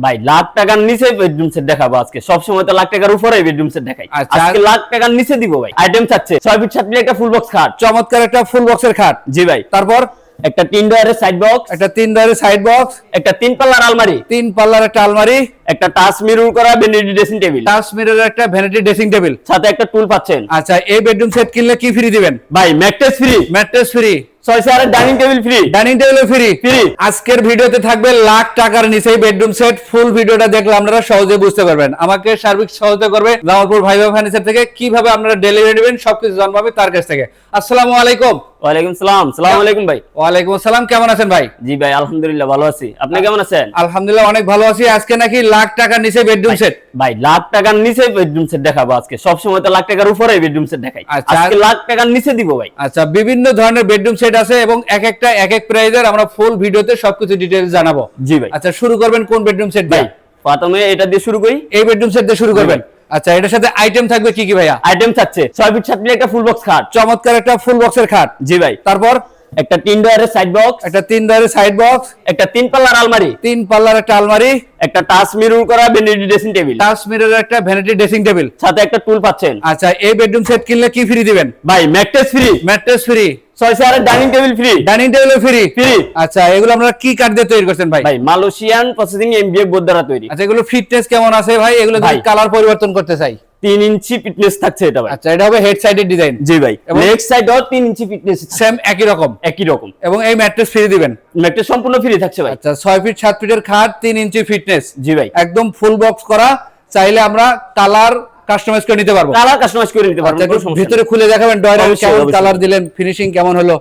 ভাই লাখ টাকার নিচে বেডরুম সেট দেখাবো আজকে। সব সময় তো লাখ টাকার উপরে বেডরুম সেট দেখাই, আজকে লাখ টাকার নিচে দিব ভাই। আইটেম থাকছে 6 ফিট 7 ফিট একটা ফুল বক্স খাট, চমৎকার একটা ফুল বক্সের খাট। জি ভাই। তারপর একটা 3 ডয়ারের সাইড বক্স, একটা 3 ডয়ারের সাইড বক্স, একটা 3 পাল্লার আলমারি, 3 পাল্লার একটা আলমারি, একটা টাচ মিরর করা ভ্যানিটি ড্রেসিং টেবিল, টাচ মিররের একটা ভ্যানিটি ড্রেসিং টেবিল, সাথে একটা টুল পাচ্ছেন। আচ্ছা, এই বেডরুম সেট কিনলে কি ফ্রি দিবেন? ভাই ম্যাট্রেস ফ্রি, ম্যাট্রেস ফ্রি, 6 চেয়ারের dining table free, dining table free. Free. আজকের ভিডিওতে থাকবে লাখ টাকার নিচেই বেডরুম সেট। ফুল ভিডিওটা দেখলে আপনারা সহজে বুঝতে পারবেন। আমাকে সার্বিক সহায়তা করবে জামালপুর ভাইবা ফার্নিচার থেকে। কিভাবে আপনারা ডেলিভারি নেবেন সবকিছু জানবো আমি তার কাছ থেকে। আসসালামু আলাইকুম। ওয়ালাইকুম সালাম। সালাম আলাইকুম ভাই। ওয়ালাইকুম আসসালাম। কেমন আছেন ভাই? জি ভাই আলহামদুলিল্লাহ ভালো আছি, আপনি কেমন আছেন? আলহামদুলিল্লাহ অনেক ভালো আছি। আজকে নাকি লাখ টাকার নিচে বেডরুম সেট। ভাই লাখ টাকার নিচে বেডরুম সেট দেখাবো আজকে। সব সময় তো লাখ টাকার উপরে বেডরুম সেট দেখাই, আজকে লাখ টাকার নিচে দিব ভাই। আচ্ছা, বিভিন্ন ধরনের বেডরুম সেট আছে এবং এক একটা এক এক প্রাইজের। আমরা ফুল ভিডিওতে সবকিছু ডিটেইলস জানাবো। জি ভাই। আচ্ছা, শুরু করবেন কোন বেডরুম সেট ভাই দিয়ে? প্রথমে এটা দিয়ে শুরু করি। এই বেডরুম সেট দিয়ে শুরু করবেন। আচ্ছা, এটার সাথে আইটেম থাকবে কি কি ভাইয়া? আইটেম থাকছে 6 ফিট 7 ফিট একটা ফুল বক্স খাট, চমৎকার একটা ফুল বক্সের খাট। জি ভাই। তারপর একটা 3 ডয়ারের সাইড বক্স, একটা 3 ডয়ারের সাইড বক্স, একটা 3 পাল্লার আলমারি, 3 পাল্লার একটা আলমারি, একটা টাচ মিরর করা ভ্যানিটি ড্রেসিং টেবিল, টাচ মিররের একটা ভ্যানিটি ড্রেসিং টেবিল, সাথে একটা টুল পাচ্ছেন। আচ্ছা, এই বেডরুম সেট কিনলে কি ফ্রি দিবেন? ভাই ম্যাট্রেস ফ্রি, ম্যাট্রেস ফ্রি, 6 চেয়ারের dining table free, dining table free. Free. আচ্ছা, এগুলো আপনারা কি কাঠ দিয়ে তৈরি করছেন ভাই? ভাই মালয়েশিয়ান প্রসেসিং এমবিএফ বোর্ড দ্বারা তৈরি। আচ্ছা, এগুলো ফিটনেস কেমন আছে ভাই? এগুলো যদি ভাই, কালার পরিবর্তন করতে চাই? 3 ইঞ্চি ফিটনেস থাকছে এটা ভাই। আচ্ছা, এটা হবে হেড সাইডের ডিজাইন। জি ভাই। এবং লেগ সাইডও 3 ইঞ্চি ফিটনেস সেম একই রকম। একই রকম। এবং এই ম্যাট্রেস ফ্রি দিবেন? ম্যাট্রেস সম্পূর্ণ ফ্রি থাকছে ভাই। আচ্ছা, 6 ফিট 7 ফিটের খাট, 3 ইঞ্চি ফিটনেস। জি ভাই। একদম ফুল বক্স করা। চাইলে আমরা কালার কাস্টমাইজ করে নিতে পারবো। কালার কাস্টমাইজ করে নিতে পারবেন, আচ্ছা, কোনো সমস্যা ভিতরে নেই। খুলে দেখাবেন ডয়ারে অবশ্যই, কেমন অবশ্যই। কালার দিলেন, ফিনিশিং কেমন হলো?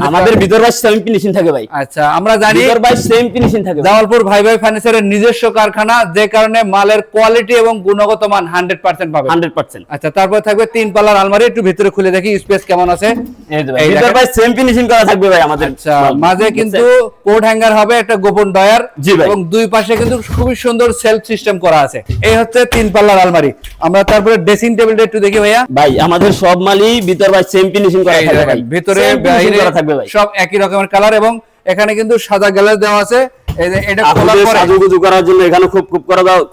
আমাদের ভিতর বাই সেম ফিনিশিং থাকে ভাই। আচ্ছা, আমরা জানি ভিতর বাই সেম ফিনিশিং থাকে ভাই। জামালপুর ভাই ভাই ফার্নিচারের নিজস্ব কারখানা, যে কারণে মালের কোয়ালিটি এবং গুণগত মান 100% পাবে। 100%। আচ্ছা, তারপর থাকবে 3 পাল্লার আলমারি। একটু ভিতরে খুলে দেখি স্পেস কেমন আছে। এই যে ভাই, এই ভিতর দেখেন। বাই সেম ফিনিশিং করা থাকবে ভাই আমাদের। আচ্ছা, মাঝে কিন্তু কোট হ্যাঙ্গার হবে, একটা গোপন ডয়ার। জি ভাই। এবং দুই পাশে কিন্তু খুবই সুন্দর সেলফ সিস্টেম করা আছে। এই হচ্ছে 3 পাল্লার আলমারি। আমরা তারপরে ড্রেসিং টেবিলটা একটু দেখি ভাইয়া। ভাই আমাদের সব মালই ভিতর বাই সেম ফিনিশিং করা এই থাকবে দেখেন, ভাই। ভিতরে Same finishing বাইরে করা থাকবে ভাই। সব একই রকমের কালার। এবং এখানে কিন্তু সাদা গ্লাস দেওয়া আছে। এই যে এটা খোলার আপনাদের পরে সাজুগুজু করার জন্য এখানে খুব খুব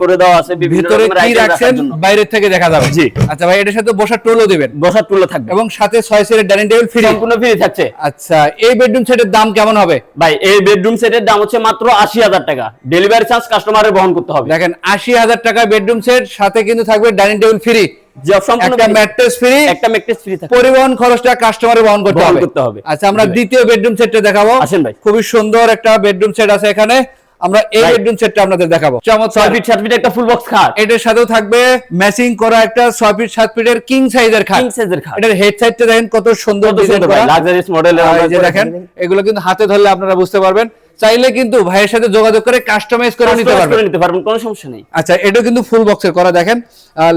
করে দেওয়া আছে বিভিন্ন ভিতরে রকমের কি item রাখার রাখছেন জন্য। বাইরে থেকে দেখা যাবে। জি। আচ্ছা ভাই, এটার সাথে বসার টুলও দিবেন বসার টুলও থাকবে এবং সাথে 6 সিটের ডাইনিং টেবিল ফ্রি। সম্পূর্ণ ফ্রি থাকছে। আচ্ছা, এই বেডরুম সেটের দাম কেমন হবে ভাই? এই বেডরুম সেটের দাম হচ্ছে মাত্র 80,000 টাকা। ডেলিভারি চার্জ কাস্টমারের বহন করতে হবে। দেখেন, 80,000 টাকা বেডরুম সেট, সাথে কিন্তু থাকবে ডাইনিং টেবিল ফ্রি, যে সম্পূর্ণ একটা free। ম্যাট্রেস ফ্রি, একটা ম্যাট্রেস ফ্রি থাকবে। পরিবহন খরচটা কাস্টমারের বহন করতে বহন হবে। করতে হবে। আচ্ছা, আমরা জি ভাই। দ্বিতীয় বেডরুম সেটটা দেখাবো। আসেন ভাই। খুবই সুন্দর একটা বেডরুম সেট আছে এখানে। আমরা এই ভাই। বেডরুম সেটটা আপনাদের দেখাবো। 6 ফিট 7 ফিট একটা ফুল বক্স খাট, এটার সাথেও থাকবে ম্যাচিং করা একটা 6 ফিট 7 ফিটের কিং সাইজের খাট। কিং সাইজের খাট। এটার হেড সাইডটা দেখেন কত সুন্দর কত ডিজাইন সুন্দর করা। ভাই, লাক্সারিয়াস মডেলের এই যে দেখেন, এগুলো কিন্তু হাতে ধরলে আপনারা বুঝতে পারবেন। চাইলে কিন্তু ভাইয়ের সাথে যোগাযোগ করে কাস্টমাইজ করে নিতে পারবেন, কোনো সমস্যা নেই। আচ্ছা, এটা কিন্তু ফুল বক্সের করা। দেখেন,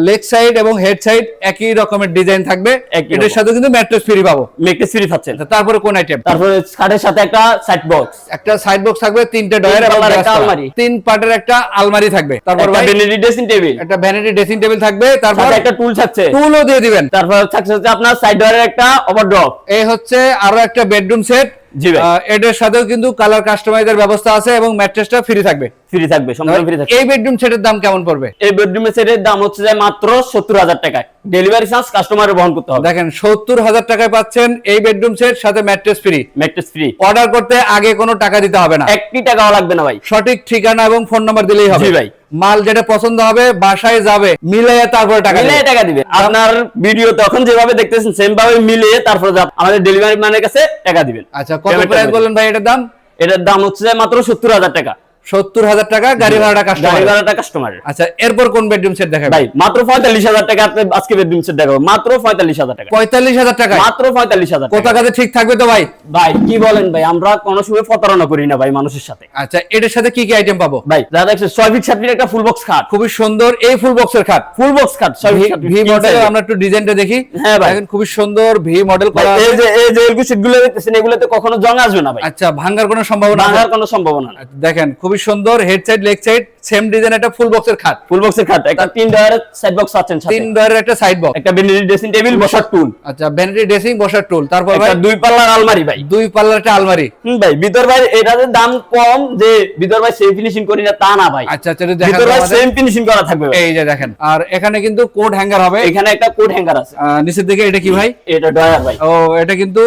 লেগ সাইড এবং হেড সাইড একই রকমের ডিজাইন থাকবে। একই এটার রকম। সাথে কিন্তু ম্যাট্রেস ফ্রি পাবো। ম্যাট্রেস ফ্রি পাচ্ছেন। আচ্ছা, তারপরে কোন আইটেম? তারপরে খাটের সাথে একটা সাইড বক্স, একটা সাইড বক্স থাকবে, 3টে ডয়ার এবং পাল্লার গ্লাস একটা করা। আলমারি। 3 পার্টের একটা আলমারি থাকবে। তারপর একটা ভাই ভ্যানিটি ড্রেসিং টেবিল, একটা ভ্যানিটি ড্রেসিং টেবিল থাকবে। তারপর সাথে একটা টুল থাকছে। টুলও দিয়ে দিবেন। তারপর থাকছে হচ্ছে আপনার সাইড ডোরের একটা ওভারড্রপ। এই হচ্ছে আরো একটা বেডরুম সেট। জি ভাই। এটার সাথেও কিন্তু কালার কাস্টমাইজের ব্যবস্থা আছে এবং ম্যাট্রেসটা ফ্রি থাকবে। ফ্রি থাকবে, সম্পূর্ণ ফ্রি থাকবে। এই বেডরুম সেটের দাম কেমন পড়বে? এই বেডরুমের সেটের দাম হচ্ছে যে মাত্র 70,000 টাকা। ডেলিভারি চার্জ কাস্টমারের বহন করতে হবে। দেখেন, 70,000 টাকায় পাচ্ছেন এই বেডরুম সেট, সাথে mattress free. Mattress free. Order করতে আগে কোনো টাকা দিতে হবে না। 1 টাকাও লাগবে না ভাই। সঠিক ঠিকানা এবং ফোন নাম্বার দিলেই হবে। জি ভাই। মাল যেটা পছন্দ হবে বাসায় যাবে, মিলাইয়া তারপরে টাকা মিলিয়ে দিবে। টাকা দিবে। আপনার ভিডিও তখন যেভাবে দেখতেছেন সেম ভাবে মিলিয়ে তারপর আমাদের ডেলিভারি ম্যানের কাছে টাকা দিবেন। আচ্ছা, কত পেমেন্টটা প্রাইস করে বললেন ভাই এটার দাম? এটার দাম হচ্ছে যে মাত্র 70,000 টাকা। 70,000 টাকা, গাড়ি ভাড়াটা গাড়ি কাস্টমার। ভাড়াটা কাস্টমারের। আচ্ছা, এরপর কোন বেডরুম সেট দেখাবেন? ভাই মাত্র 45,000 টাকা আপনি আজকে বেডরুম সেট দেখাবো। মাত্র 45,000 টাকা। 45,000 টাকা? মাত্র 45,000 কোথা টাকা। কাছে ঠিক থাকবে তো ভাই? ভাই কি বলেন ভাই, আমরা কোনো সময় প্রতারণা করি না ভাই মানুষের সাথে। আচ্ছা, এটার সাথে কি কি আইটেম পাবো? ভাই যা দেখছেন 6 ফিট 7 ফিট একটা ফুল বক্স খাট, খুবই সুন্দর এই ফুল বক্সের খাট। ফুল বক্স খাট 6 ফিট 7 ফিট ভি মডেল। আমরা একটু ডিজাইনটা দেখি। হ্যাঁ ভাই। দেখেন, খুবই সুন্দর ভি মডেল ভাই, করা আছে। এই যে এলবি সিট গুলো দেখতেছেন এগুলোতে কখনো জং আসবে না ভাই। আচ্ছা, ভাঙার কোনো সম্ভাবনা আছে? ভাঙার কোনো সম্ভাবনা না। দেখেন, খুবই খুবই সুন্দর, head side leg side same design, একটা ফুল বক্সের খাট, ফুল বক্সের খাট, একটা 3 ডয়ারের সাইড বক্স আছেন সাথে, 3 ডয়ারের একটা সাইড বক্স, একটা ভ্যানিটি ড্রেসিং টেবিল, বসার টুল। আচ্ছা ভ্যানিটি ড্রেসিং, বসার টুল, তারপর ভাই একটা 2 পাল্লার আলমারি ভাই, 2 পাল্লার একটা আলমারি। ভাই ভিতর ভাই এটার দাম কম, যে ভিতর ভাই সেম ফিনিশিং করি না তা না ভাই। আচ্ছা আচ্ছা, এটা দেখেন ভিতর ভাই সেম ফিনিশিং করা থাকবে ভাই। এই যে দেখেন, আর এখানে কিন্তু কোট হ্যাঙ্গার হবে, এখানে একটা কোট হ্যাঙ্গার আছে। নিচের দিকে এটা কি ভাই? এটা ডয়ার ভাই। ও এটা কিন্তু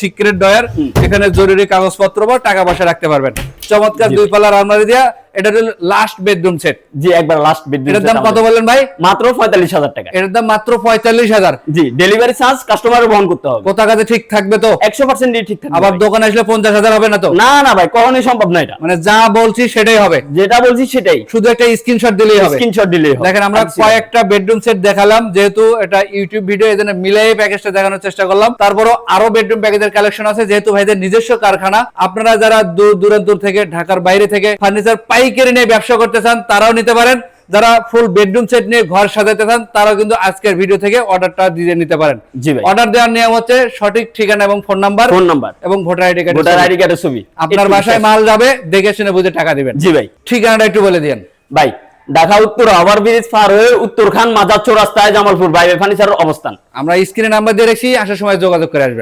সিক্রেট ডয়ার, এখানে জরুরি কাগজপত্র বা টাকা পয়সা রাখতে পারবেন। চমৎকার 2 পাল্লার আলমারি দিয়া, এটা হলো লাস্ট বেডরুম সেট। জি একবার লাস্ট বেডরুম। এটার দাম কত বললেন ভাই? মাত্র 45,000 টাকা। এটার দাম মাত্র 45,000। জি ডেলিভারি চার্জ কাস্টমারের বহন করতে হবে। কোথা কাছে ঠিক থাকবে তো? 100% ঠিক থাকবে। আবার ভাই। দোকানে আসলে 50,000 হবে না তো? না না ভাই, কখনোই সম্ভব না এটা। মানে যা বলছি সেটাই হবে, যেটা বলছি সেটাই, শুধু একটা স্ক্রিনশট দিলেই হবে। স্ক্রিনশট দিলেই হবে। দেখেন আমরা কয়েকটা বেডরুম সেট দেখালাম, যেহেতু এটা ইউটিউব ভিডিও, এজন্য মিলাই প্যাকেজটা দেখানোর চেষ্টা করলাম। তারপরও আরো বেডরুম প্যাকেজের কালেকশন আছে, যেহেতু ভাইদের নিজস্ব কারখানা। আপনারা যারা দূর দূরান্ত থেকে, ঢাকার বাইরে থেকে ফার্নিচার পাইকারি নিয়ে ব্যবসা করতে চান, তারাও নিতে পারেন। যারা ফুল বেডরুম সেট নিয়ে ঘর সাজাতে চান, তারাও কিন্তু আজকের ভিডিও থেকে অর্ডারটা দিয়ে নিতে পারেন। জি ভাই। অর্ডার দেওয়ার নিয়ম হচ্ছে সঠিক ঠিকানা এবং ফোন নাম্বার এবং ভোটার আইডি কার্ডের ছবি। আপনার বাসায় মাল যাবে, দেখে শুনে বুঝে টাকা দিবেন। জি ভাই। ঠিকানাটা একটু বলে দিন ভাই। ঢাকা উত্তর ওভারব্রিজ পার হয়ে উত্তরখান মাজার চৌরাস্তায় জামালপুর ভাই ফার্নিচারের অবস্থান। আমরা স্ক্রিনে নাম্বার দিয়ে রেখেছি, আসার সময় যোগাযোগ করে আসবেন।